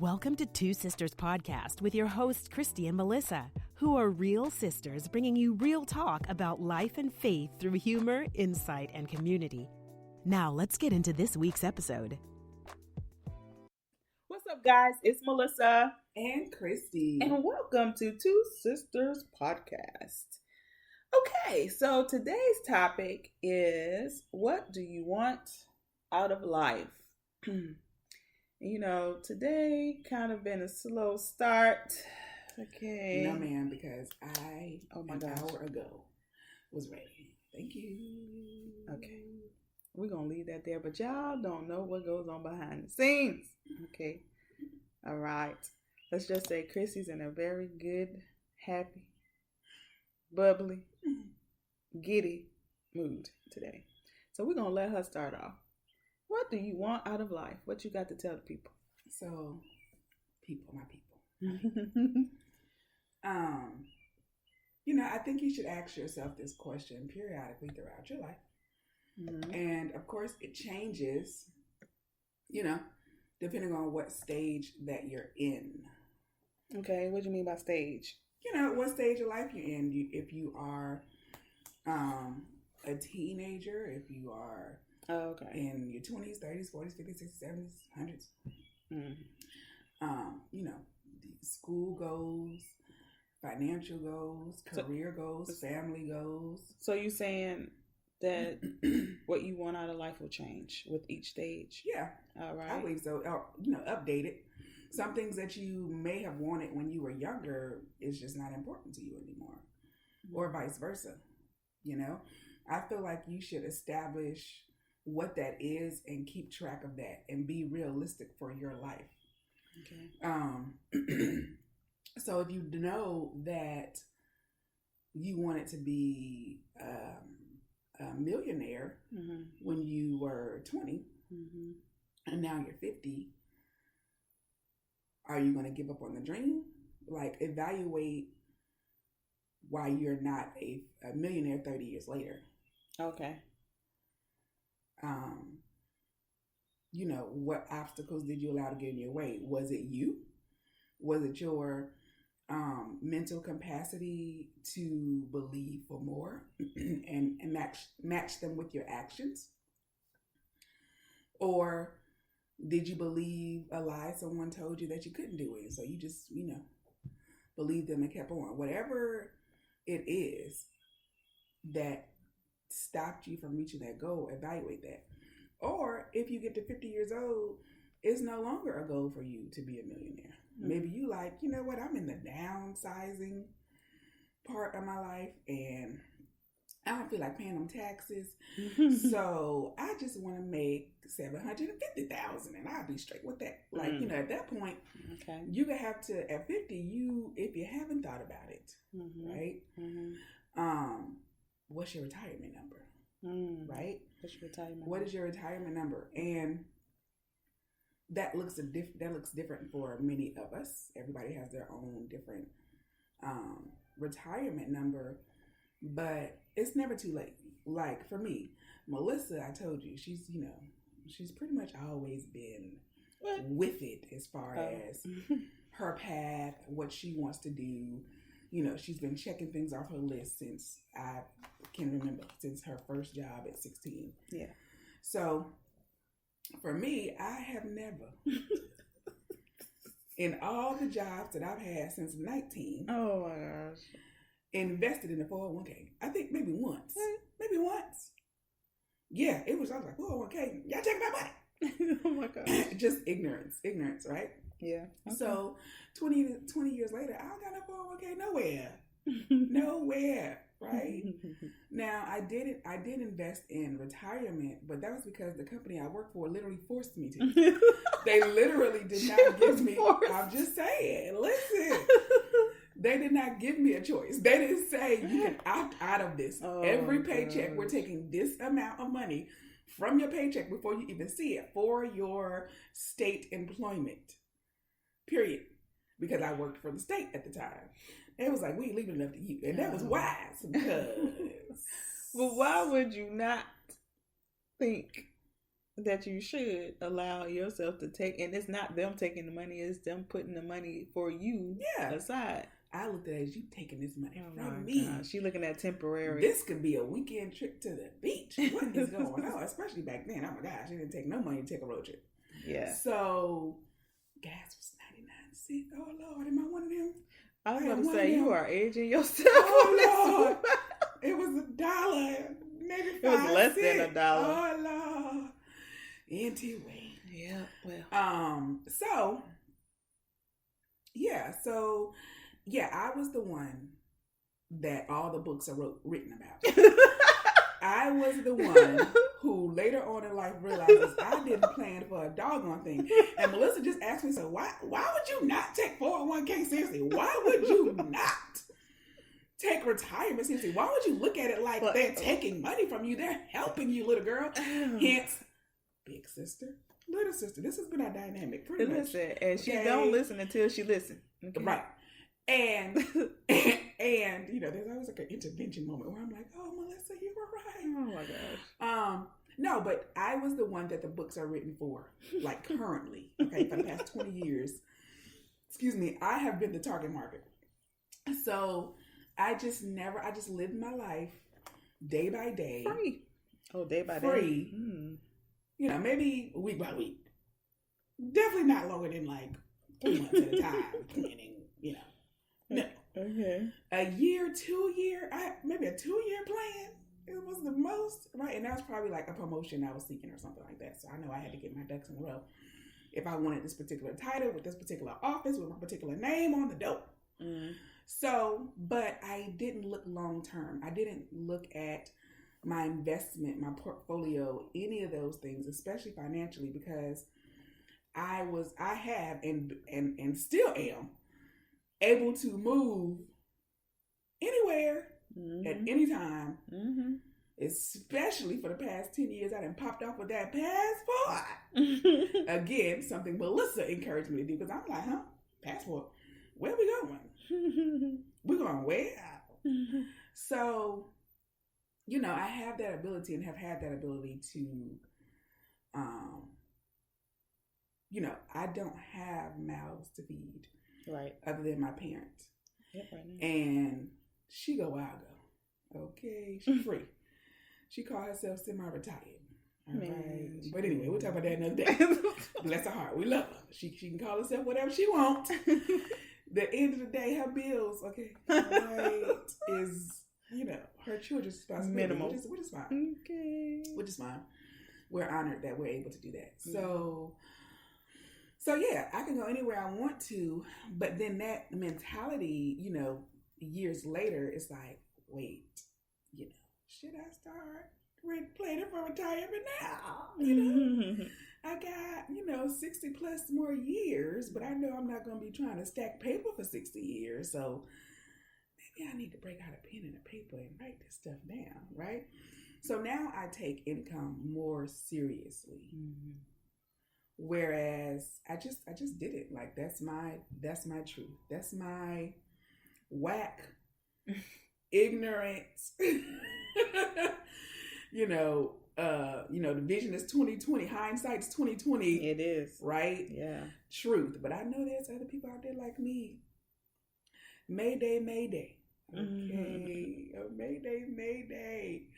Welcome to Two Sisters Podcast with your hosts, Kristy and Melissa, who are real sisters bringing you real talk about life and faith through humor, insight, and community. Now, let's get into this week's episode. What's up, guys? It's Melissa and Kristy, and welcome to Two Sisters Podcast. Okay, so today's topic is, what do you want out of life? You know, today kind of been a slow start. Okay. No, ma'am, because I, an gosh. hour ago, was ready. Thank you. Okay. We're going to leave that there, but y'all don't know what goes on behind the scenes. Okay. All right. Let's just say Chrissy's in a very good, happy, bubbly, giddy mood today. So we're going to let her start off. What do you want out of life? What you got to tell the people? So, my people. I think you should ask yourself this question periodically throughout your life. Mm-hmm. And of course, it changes, depending on what stage that you're in. Okay, what do you mean by stage? What stage of life you're in. If you are a teenager, if you are in your 20s, 30s, 40s, 50s, 60s, 70s, 100s. School goals, financial goals, career goals, family goals. So you saying that what you want out of life will change with each stage? Yeah. All right. I believe so. Update it. Some things that you may have wanted when you were younger is just not important to you anymore. Or vice versa. I feel like you should establish what that is and keep track of that and be realistic for your life. Okay. So if you know that you wanted to be a millionaire when you were 20 and now you're 50, are you going to give up on the dream? Like, evaluate why you're not a millionaire 30 years later. Okay. What obstacles did you allow to get in your way? Was it you? Was it your mental capacity to believe for more and match them with your actions? Or did you believe a lie someone told you that you couldn't do it? So you just, believed them and kept on. Whatever it is that stopped you from reaching that goal, evaluate that. Or if you get to 50 years old, it's no longer a goal for you to be a millionaire. Maybe you I'm in the downsizing part of my life and I don't feel like paying them taxes. So I just want to make $750,000 and I'll be straight with that. At that point, you could have to, at 50, if you haven't thought about it, right? What's your retirement number? Right? What's your retirement number? What is your retirement number? And that looks different for many of us. Everybody has their own different retirement number, but it's never too late. Like for me, Melissa, I told you, she's pretty much always been with it as far as her path, what she wants to do. She's been checking things off her list since I can remember, since her first job at 16. Yeah. So for me, I have never, in all the jobs that I've had since 19, oh my gosh, invested in a 401k. I think maybe once. Yeah, I was like, 401k, y'all taking my money. Oh my gosh. Just ignorance, right? Yeah. Okay. So 20 years later, I don't got no 401k nowhere, right? Now, I did invest in retirement, but that was because the company I work for literally forced me to. They literally did not give me, I'm just saying, listen, they did not give me a choice. They didn't say you can opt out of this. Every paycheck, we're taking this amount of money from your paycheck before you even see it for your state employment, period. Because I worked for the state at the time. It was like, we ain't leaving enough to you. And that was wise because... Well, why would you not think that you should allow yourself to take, and it's not them taking the money, it's them putting the money for you aside. I looked at it as you taking this money Oh from my me. God. She looking at temporary. This could be a weekend trip to the beach. What is going on? Especially back then. Oh my gosh, she didn't take no money to take a road trip. Yeah. So gas was 99 cents. Oh Lord, am I one of them? I was going to say, you are aging yourself. Oh Lord. It was $1, maybe 5 It was less cents. than $1. Oh Lord. Anyway. Yeah. Well. So I was the one that all the books are written about. I was the one who later on in life realizes I didn't plan for a doggone thing. And Melissa just asked me, so why would you not take 401k seriously? Why would you not take retirement seriously? Why would you look at it like they're taking money from you? They're helping you, little girl. Hence, big sister, little sister. This has been our dynamic pretty much. And she don't listen until she listens. Okay? Right. And there's always like an intervention moment where I'm like, oh, Melissa, you were right. Oh my gosh. No, but I was the one that the books are written for, like currently, okay, for the past 20 years. Excuse me, I have been the target market. So I just lived my life day by day. Free. Oh, day by day. Free. Maybe week by week. Definitely not longer than like 3 months at a time, planning, No. Okay. A year, 2 year, maybe a 2-year plan. It was the most, right? And that was probably like a promotion I was seeking or something like that. So I know I had to get my ducks in a row if I wanted this particular title with this particular office with my particular name on the dope. Mm. So, but I didn't look long term. I didn't look at my investment, my portfolio, any of those things, especially financially, because I have and still am able to move anywhere at any time, especially for the past 10 years. I done popped off with that passport. Again, something Melissa encouraged me to do, because I'm like, passport? Where we going? We're going where? So, I have that ability and have had that ability to, I don't have mouths to feed. Right. Other than my parents. Yep, right now. And she go, I go. Okay, she's free. She called herself semi-retired. All right. But anyway, we'll talk about that another day. Bless her heart. We love her. She can call herself whatever she wants. The end of the day, her bills, okay, right, is, her children's responsibility. Minimal. Which is fine. Okay. Which is fine. We're honored that we're able to do that. So yeah, I can go anywhere I want to, but then that mentality, years later, it's like, wait, should I start planning for retirement now? I got, 60 plus more years, but I know I'm not going to be trying to stack paper for 60 years. So maybe I need to break out a pen and a paper and write this stuff down, right? So now I take income more seriously. Mm-hmm. Whereas I just did it. Like that's my truth. That's my whack ignorance. The vision is 2020. Hindsight's 2020. It is. Right? Yeah. Truth. But I know there's other people out there like me. Mayday, mayday. Okay. Mm-hmm. Oh, mayday, mayday.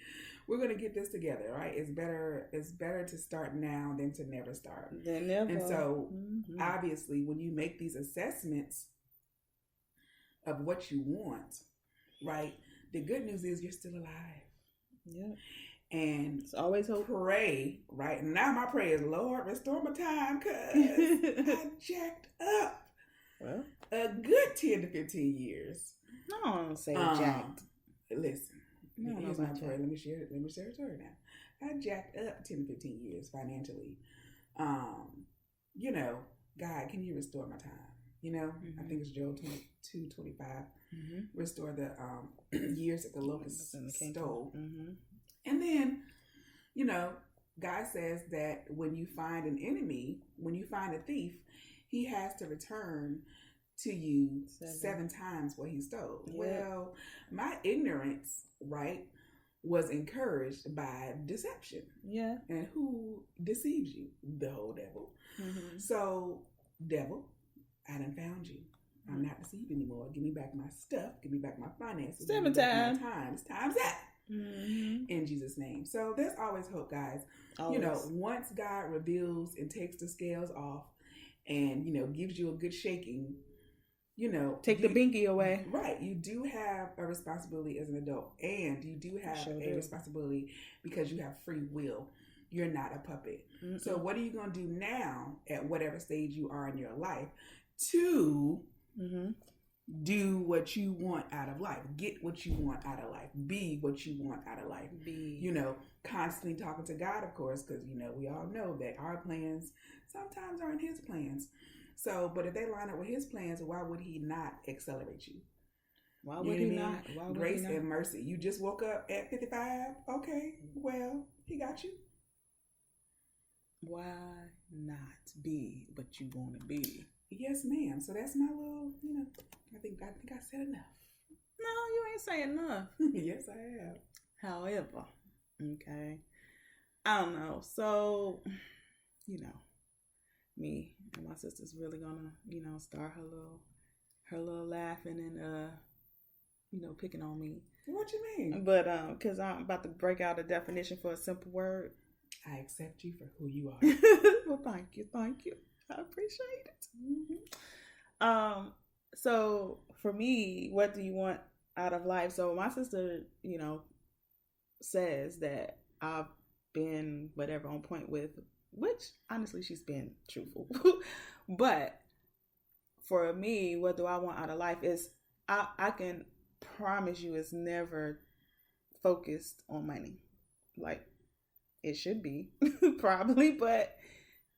We're gonna get this together, right? It's better to start now than to never start. Than never. And so obviously when you make these assessments of what you want, right? The good news is you're still alive. Yeah. And it's always hope. Pray, right? And now my prayer is, Lord, restore my time, because I jacked up a good 10 to 15 years. No, I don't say jacked. Listen. No, here's my prayer. Let me share a story now. I jacked up 10 to 15 years financially. God, can you restore my time? I think it's Joel 22:25. Mm-hmm. Restore the years that the locusts stole. Mm-hmm. And then, God says that when you find an enemy, when you find a thief, he has to return to you 7 times what he stole. Yeah. Well, my ignorance, right, was encouraged by deception. Yeah. And who deceives you? The whole devil. Mm-hmm. So, devil, I done found you. I'm not deceived anymore. Give me back my stuff. Give me back my finances. 7 times. Times that. Mm-hmm. In Jesus' name. So there's always hope, guys. Always. You know, once God reveals and takes the scales off and, you know, gives you a good shaking, you know. Take the binky away. Right. You do have a responsibility as an adult. And you do have a responsibility because you have free will. You're not a puppet. Mm-hmm. So what are you going to do now at whatever stage you are in your life to do what you want out of life? Get what you want out of life. Be what you want out of life. You know, constantly talking to God, of course, because, you know, we all know that our plans sometimes aren't his plans. So, but if they line up with his plans, why would he not accelerate you? Why would he not? Grace and mercy. You just woke up at 55. Okay, well, he got you. Why not be what you want to be? Yes, ma'am. So that's my little, you know, I think I said enough. No, you ain't saying enough. Yes, I have. However, okay, I don't know. So, you know, me and my sister's really gonna, you know, start her little laughing and you know, picking on me. What you mean? But because I'm about to break out a definition for a simple word. I accept you for who you are. Well, thank you. I appreciate it. Mm-hmm. So for me, what do you want out of life? So my sister, you know, says that I've been whatever on point with, which honestly she's been truthful. But for me, what do I want out of life is I can promise you it's never focused on money. Like it should be probably, but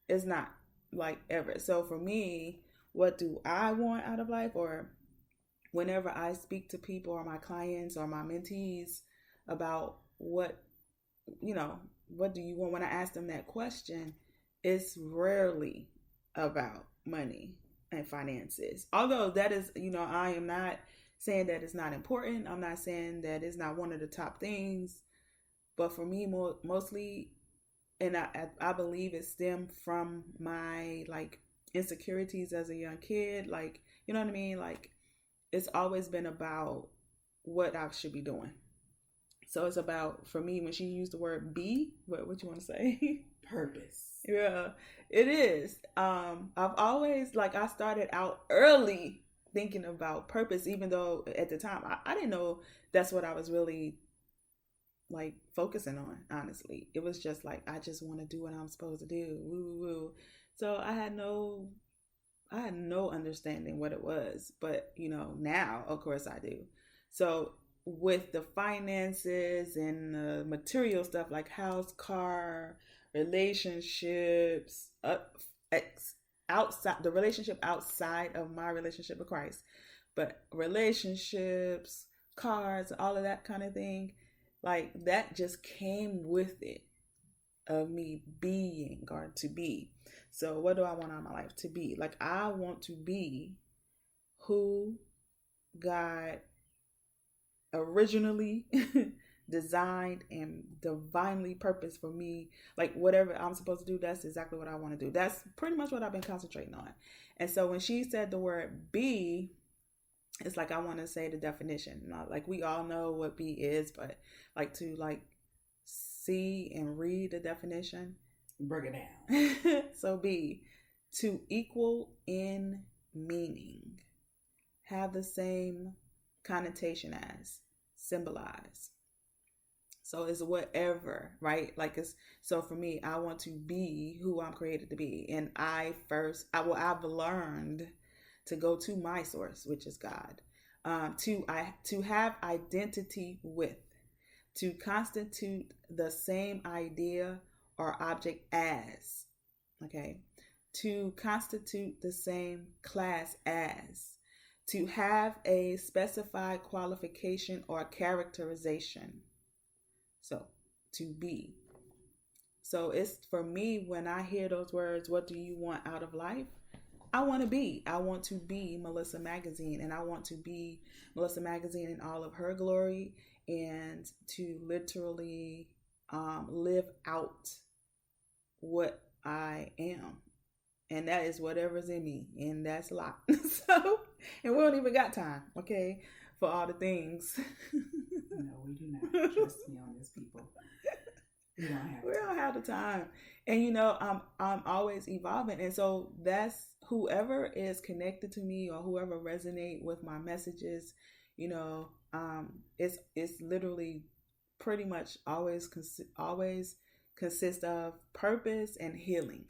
it's not like ever. So for me, what do I want out of life? Or whenever I speak to people or my clients or my mentees about what, you know, what do you want? When I ask them that question, it's rarely about money and finances. Although that is, you know, I am not saying that it's not important. I'm not saying that it's not one of the top things. But for me, mostly, and I believe it stemmed from my, like, insecurities as a young kid. Like, you know what I mean? Like, it's always been about what I should be doing. So it's about, for me, when she used the word be, what you want to say? Purpose. Yeah, it is. I've always, like, I started out early thinking about purpose, even though at the time I didn't know that's what I was really like focusing on. Honestly, it was just like, I just want to do what I'm supposed to do. Woo woo. So I had no understanding what it was, but you know, now of course I do. So with the finances and the material stuff like house, car, relationships, outside the relationship outside of my relationship with Christ, but relationships, cars, all of that kind of thing, like that just came with it of me being or to be. So what do I want out of my life? To be. Like, I want to be who God originally designed and divinely purposed for me. Like, whatever I'm supposed to do, that's exactly what I want to do. That's pretty much what I've been concentrating on. And so when she said the word be, it's like I want to say the definition. Like, we all know what be is, but like to like see and read the definition. Break it down. So be, to equal in meaning, have the same connotation as, symbolize. So it's whatever, right? Like, it's, so for me, I want to be who I'm created to be. And I've learned to go to my source, which is God, to have identity with, to constitute the same idea or object as, okay, to constitute the same class as, to have a specified qualification or characterization. So to be. So it's, for me, when I hear those words, what do you want out of life? I want to be Melissa Magazine, and I want to be Melissa Magazine in all of her glory and to literally live out what I am. And that is whatever's in me. And that's a lot. So, and we don't even got time, okay, for all the things. No, we do not. Trust me on this, people. We don't have the time. And I'm always evolving. And so that's whoever is connected to me or whoever resonate with my messages, it's literally pretty much always consists of purpose and healing.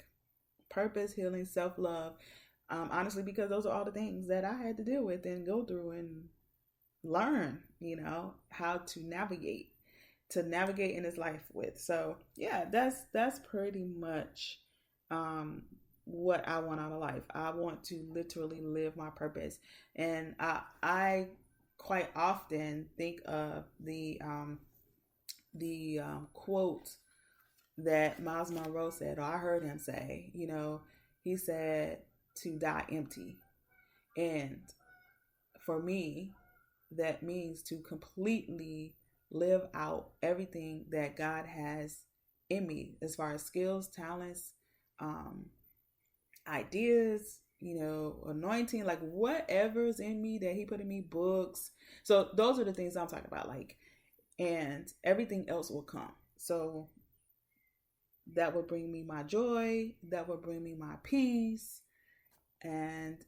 Purpose, healing, self-love. Honestly, because those are all the things that I had to deal with and go through and learn, how to navigate in this life with. So yeah, that's pretty much what I want out of life. I want to literally live my purpose. And I quite often think of the quote that Miles Monroe said, or I heard him say, he said to die empty. And for me, that means to completely live out everything that God has in me as far as skills, talents, ideas, anointing, like whatever's in me that he put in me, books. So those are the things I'm talking about, and everything else will come. So that will bring me my joy, that will bring me my peace, and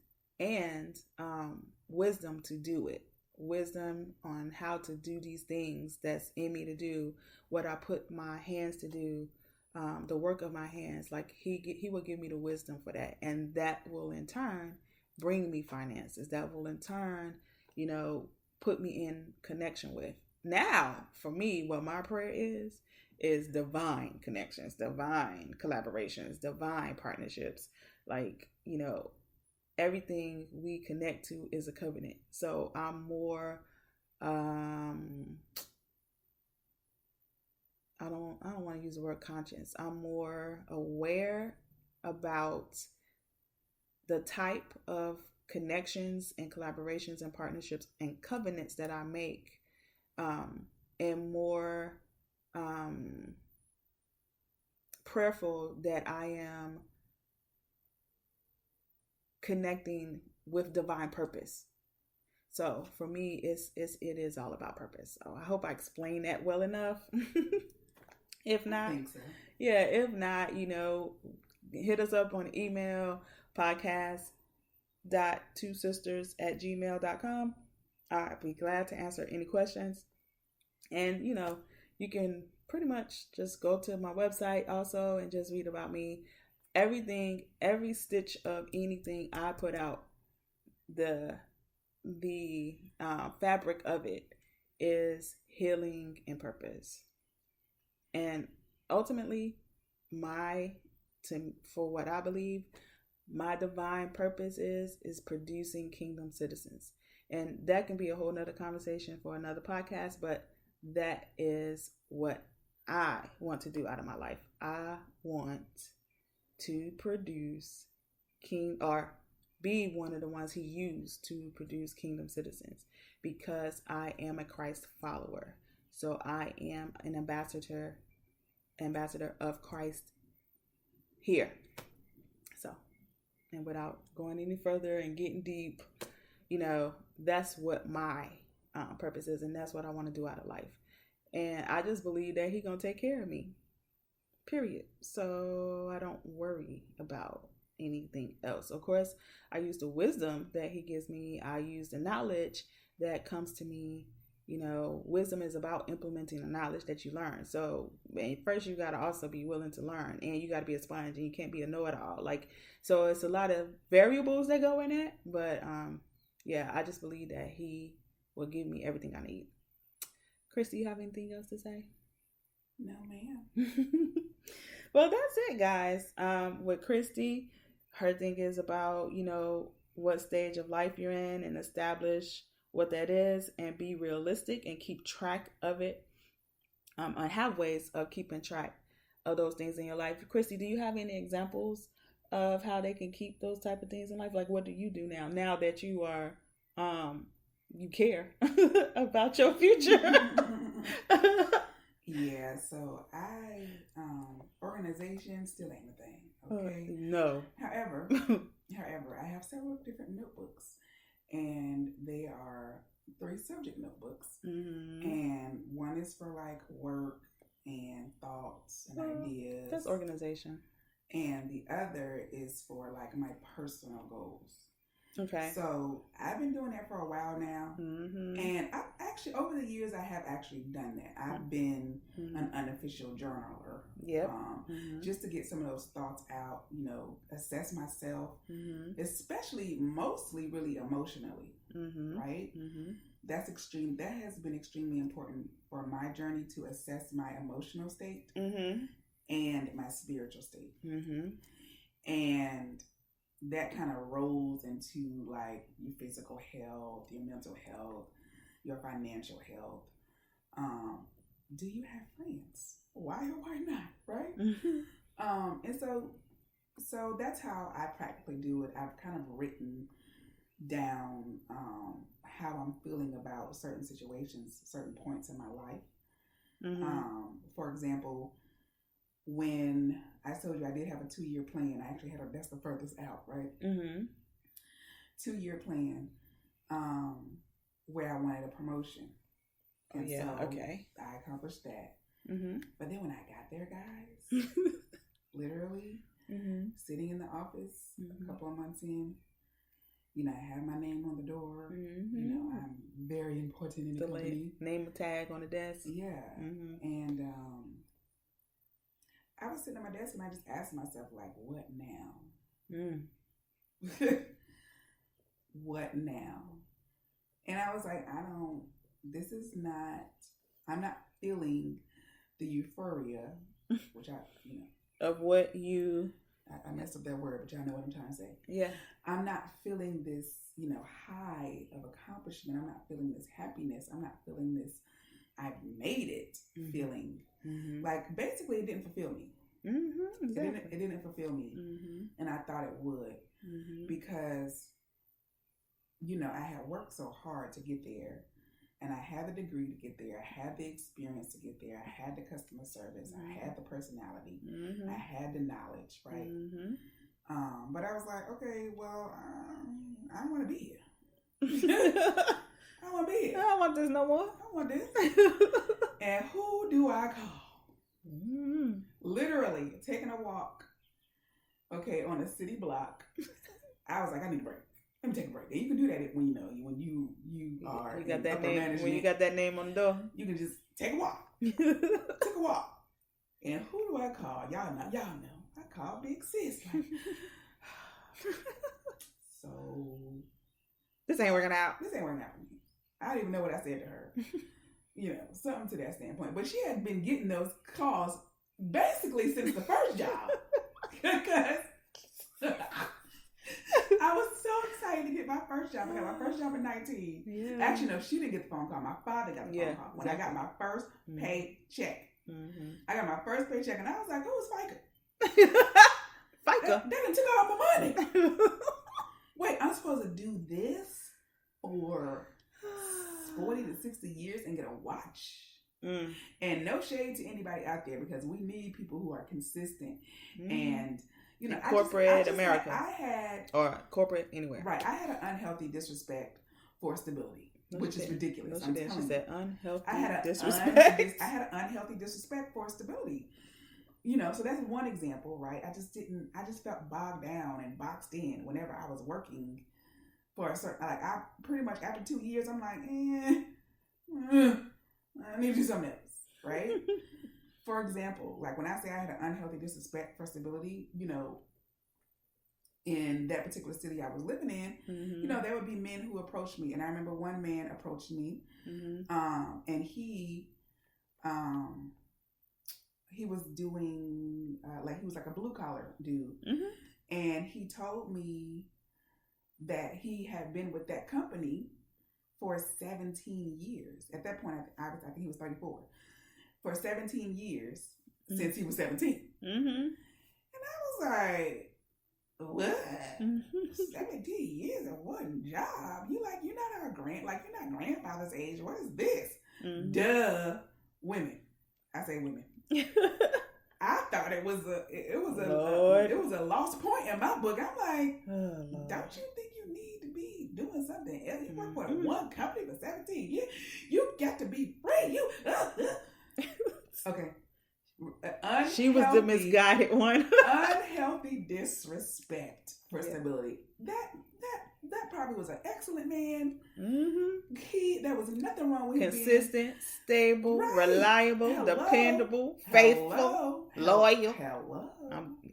wisdom to do it. Wisdom on how to do these things that's in me to do, what I put my hands to do, the work of my hands. Like he will give me the wisdom for that, and that will in turn bring me finances. That will in turn, put me in connection with. Now, for me, what my prayer is divine connections, divine collaborations, divine partnerships. Everything we connect to is a covenant. So I'm more, I don't want to use the word conscious. I'm more aware about the type of connections and collaborations and partnerships and covenants that I make, and more prayerful that I am connecting with divine purpose. So for me, it is all about purpose. So I hope I explained that well enough. If not, I think so. Yeah, if not, hit us up on email, podcast.twosisters@gmail.com. I'd be glad to answer any questions. And, you can pretty much just go to my website also and just read about me. Everything, every stitch of anything I put out, the fabric of it is healing and purpose. And ultimately, for what I believe, my divine purpose is producing kingdom citizens. And that can be a whole nother conversation for another podcast, but that is what I want to do out of my life. I want to produce be one of the ones he used to produce kingdom citizens, because I am a Christ follower. So I am an ambassador of Christ here. So, and without going any further and getting deep, that's what my purpose is, and that's what I want to do out of life. And I just believe that he's going to take care of me, period. So I don't worry about anything else. Of course, I use the wisdom that he gives me. I use the knowledge that comes to me. Wisdom is about implementing the knowledge that you learn. So first you got to also be willing to learn, and you got to be a sponge, and you can't be a know-it-all. So it's a lot of variables that go in that. But yeah, I just believe that he will give me everything I need. Kristy, you have anything else to say? No, ma'am. Well, that's it, guys. With Kristy, her thing is about, what stage of life you're in, and establish what that is, and be realistic and keep track of it. I have ways of keeping track of those things in your life. Kristy, do you have any examples of how they can keep those type of things in life? Like, what do you do now that you are you care about your future. Yeah, so organization still ain't a thing. Okay. No. However, I have several different notebooks, and they are 3 subject notebooks, and one is for like work and thoughts and ideas. That's organization. And the other is for like my personal goals. Okay. So I've been doing that for a while now, and I actually over the years I have actually done that. I've been an unofficial journaler. Yep. Just to get some of those thoughts out, assess myself, especially mostly really emotionally, right? That's extreme. That has been extremely important for my journey to assess my emotional state and my spiritual state, and that kind of rolls into like your physical health, your mental health, your financial health. Do you have friends? Why or why not? Right? And so that's how I practically do it. I've kind of written down how I'm feeling about certain situations, certain points in my life. For example, when I told you I did have a 2-year plan, I actually that's the furthest out, right? 2-year plan, where I wanted a promotion. And okay. I accomplished that. But then when I got there, guys, literally sitting in the office a couple of months in, I have my name on the door. I'm very important in the company. Name tag on the desk. Yeah. And I was sitting at my desk and I just asked myself, like, what now? What now? And I was like, I'm not feeling the euphoria, which of what you... I messed up that word, but y'all know what I'm trying to say. Yeah. I'm not feeling this, high of accomplishment. I'm not feeling this happiness. I'm not feeling this, I've made it feeling. Like, basically, it didn't fulfill me. Exactly. It didn't fulfill me. And I thought it would. Because, I had worked so hard to get there. And I had the degree to get there. I had the experience to get there. I had the customer service. I had the personality. I had the knowledge, right? But I was like, okay, well, I don't want to be here. I want to be here. I don't want this no more. I want this. And who do I call? Literally taking a walk, on a city block. I was like, I need a break. Let me take a break. And you can do that when you are you got that name management. when you got that name on the door. You can just take a walk. Take a walk. And who do I call? Y'all know. I call Big Sis. Like, so this ain't working out. This ain't working out for me. I don't even know what I said to her. Something to that standpoint. But she had been getting those calls basically since the first job. Because I was so excited to get my first job. I got my first job at 19. Yeah. Actually, no, she didn't get the phone call. My father got the phone call. When I got my first paycheck. I got my first paycheck, and I was like, who's FICA? FICA? They done took all my money. Wait, I'm supposed to do this for 40 to 60 years and get a watch? And no shade to anybody out there, because we need people who are consistent and corporate America. Or corporate anywhere. Right. I had an unhealthy disrespect for stability, which is ridiculous. She said unhealthy disrespect. I had an unhealthy disrespect for stability. So that's one example, right? I just felt bogged down and boxed in whenever I was working for a certain, I pretty much after 2 years, I'm like, I need to do something else, right? For example, like when I say I had an unhealthy disrespect for stability, in that particular city I was living in, there would be men who approached me. And I remember one man approached me, and he was doing, he was like a blue collar dude. And he told me that he had been with that company for 17 years. At that point, I think he was 34. For 17 years since he was 17. And I was like, what? 17 years and one job? You're not our you're not grandfather's age. What is this? Duh. Women. I say women. I thought it was a lost point in my book. I'm like, don't you think you need to be doing something else? You work for one company for 17 years. You got to be free. You okay. She was the misguided one. Unhealthy disrespect for stability. That probably was an excellent man. There was nothing wrong with him. Consistent, stable, reliable, dependable, faithful, loyal. Hello.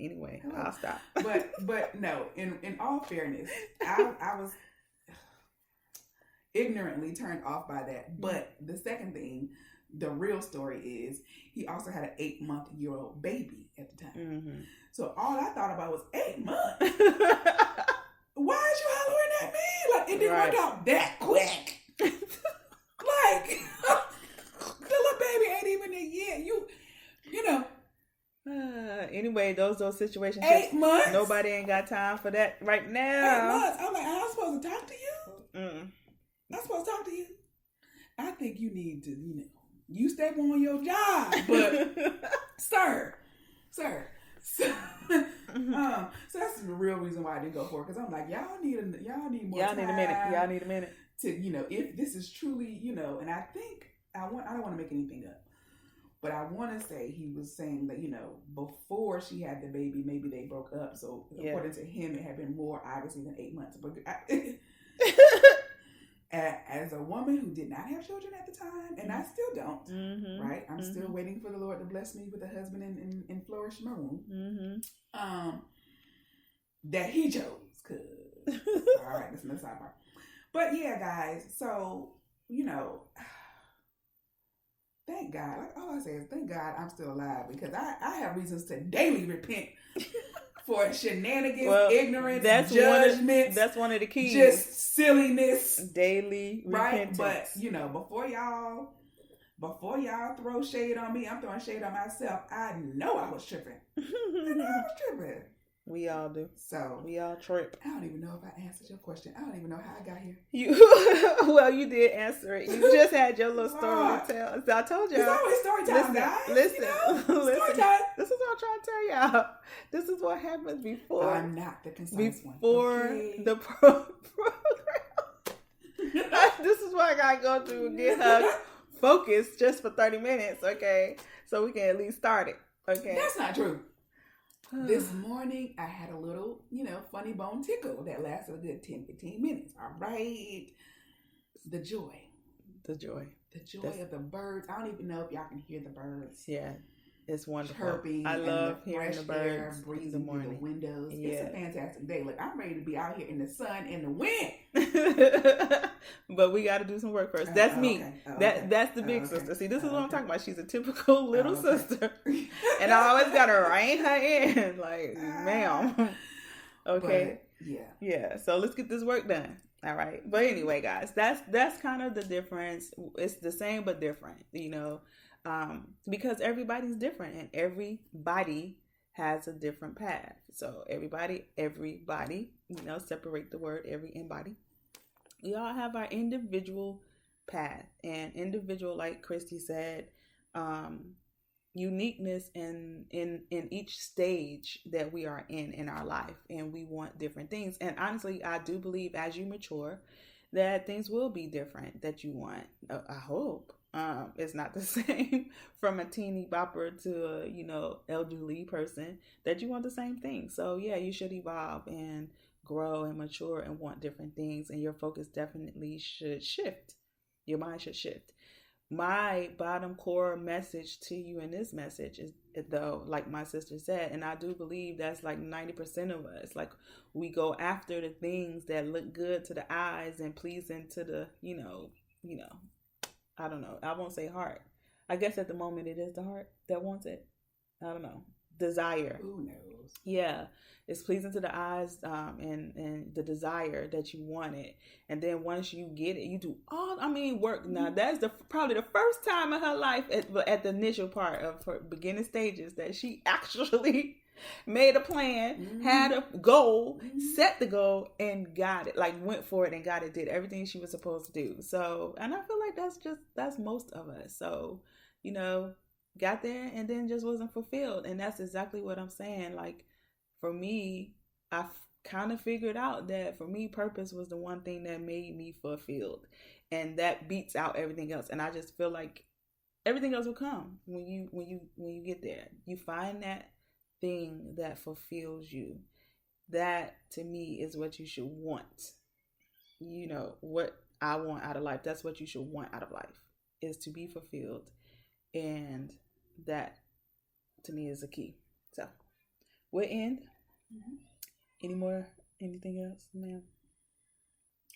Anyway, I'll stop. But no. In all fairness, I was ignorantly turned off by that. But the second thing, the real story is he also had an 8-month-old baby at the time. So all I thought about was 8 months. Why is you hollering at me? Like, it didn't work out that quick. Like, the little baby ain't even a year. You know. Anyway, those situations. 8 months. Nobody ain't got time for that right now. 8 months. I'm like, I'm supposed to talk to you? I'm supposed to talk to you? I think you need to, you step on your job, but sir. So that's the real reason why I didn't go for it, because I'm like, y'all need more time. Y'all need a minute to, if this is truly, and I think I don't want to make anything up, but I want to say he was saying that, before she had the baby, maybe they broke up. So according to him, it had been more obviously than 8 months. But as a woman who did not have children at the time, and I still don't, right? I'm still waiting for the Lord to bless me with a husband and flourish my womb. That he chose, cause all right, that's another sidebar. But yeah, guys, so thank God. Like all I say is thank God I'm still alive, because I have reasons to daily repent for shenanigans, ignorance, judgments. That's one of the keys. Just silliness. Daily repentance. Right? But, before y'all throw shade on me, I'm throwing shade on myself. I know I was tripping. We all do. So we all trip. I don't even know if I answered your question. I don't even know how I got here. Well, you did answer it. You just had your little story to tell. So I told y'all. It's always story time, guys. Listen. Story time. This is what I'm trying to tell y'all. This is what happens before. I'm not the concise one. Before the program. This is what I gotta go through and get her focused just for 30 minutes, okay? So we can at least start it, okay? That's not true. This morning, I had a little, funny bone tickle that lasted a good 10, 15 minutes. All right. The joy of the birds. I don't even know if y'all can hear the birds. Yeah. It's wonderful. Chirping. I love hearing the birds breezing in the morning. Through the windows. Yeah. It's a fantastic day. Look, I'm ready to be out here in the sun and the wind. But we got to do some work first. That's me. Okay. That's the big sister. See, this is what I'm talking about. She's a typical little sister. And I always got to rein her in. Like, ma'am. Okay. But, yeah. So let's get this work done. All right. But anyway, guys, that's kind of the difference. It's the same but different, because everybody's different and everybody has a different path. So everybody, separate the word every and body. We all have our individual path, and individual, like Kristy said, uniqueness in each stage that we are in our life, and we want different things. And honestly, I do believe as you mature that things will be different that you want. I hope. It's not the same from a teeny bopper to a, elderly person, that you want the same thing. So yeah, you should evolve and grow and mature and want different things, and your focus definitely should shift. Your mind should shift. My bottom core message to you in this message is, though, like my sister said, and I do believe that's like 90% of us, like we go after the things that look good to the eyes and pleasing to the, I don't know. I won't say heart. I guess at the moment it is the heart that wants it. I don't know. Desire. Who knows? Yeah. It's pleasing to the eyes and the desire that you want it. And then once you get it, you do work. Now, that's probably the first time in her life at the initial part of her beginning stages that she actually made a plan, had a goal, set the goal, and got it. Like, went for it and got it, did everything she was supposed to do. So, and I feel like that's most of us. So, you know, got there and then just wasn't fulfilled. And that's exactly what I'm saying. Like, for me, I kind of figured out that for me, purpose was the one thing that made me fulfilled. And that beats out everything else. And I just feel like everything else will come when you get there. You find that thing that fulfills you. That, to me, is what you should want. You know, what I want out of life. That's what you should want out of life, is to be fulfilled. And that, to me, is the key. So, we'll end. Anything else, ma'am?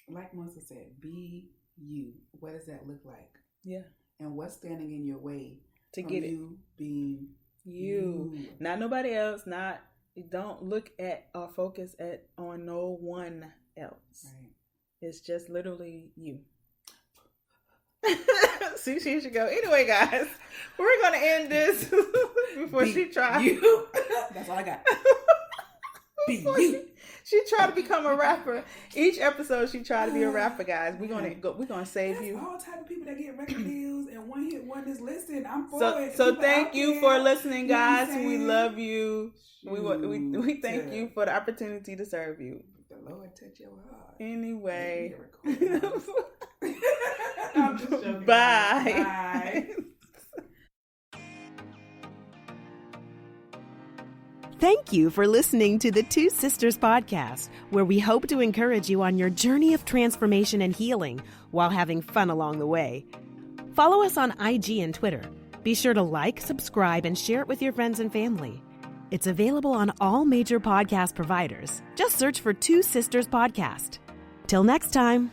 Like Melissa said, be you. What does that look like? Yeah. And what's standing in your way to get you being you? Not nobody else. Don't look at or focus on no one else. Right. It's just literally you. See, she should go. Anyway, guys, we're gonna end this before she tries. That's all I got. She tried to become a rapper. Each episode, she tried to be a rapper, guys. We're gonna save you. All type of people that get record deals and one hit wonders. Listen, I'm for it. So thank you for listening, guys. We love you. We thank you for the opportunity to serve you. The Lord touch your heart. Anyway, I'm just joking. Bye. Thank you for listening to the Two Sisters Podcast, where we hope to encourage you on your journey of transformation and healing while having fun along the way. Follow us on IG and Twitter. Be sure to like, subscribe, and share it with your friends and family. It's available on all major podcast providers. Just search for Two Sisters Podcast. Till next time.